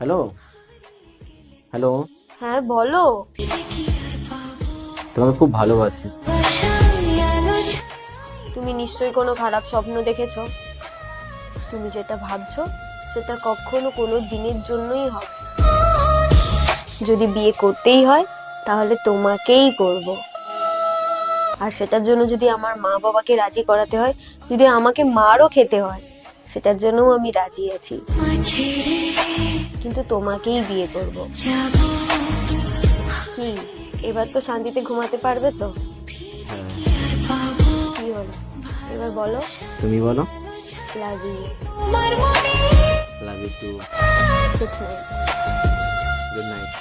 Hello. Hello. হ্যাঁ বলো। তোমাকে খুব ভালোবাসি। তুমি নিশ্চয়ই কোনো খারাপ স্বপ্ন দেখেছো। তুমি যেটা ভাবছো সেটা কখনো কোনো দিনের জন্যই হবে না। যদি বিয়ে করতেই হয় তাহলে তোমাকেই করব। আর সেটার জন্য যদি আমার মা বাবাকে রাজি করাতে হয়, যদি আমাকে মারও খেতে হয়, সেটার জন্যও আমি রাজি আছি, কিন্তু তোমাকেই বিয়ে করব। কি, এবার তো শান্তিতে ঘুমাতে পারবে তো? হ্যাঁ। কি হলো, এবার বলো। তুমি বলো। Love you. Love you too. Good night. Good night.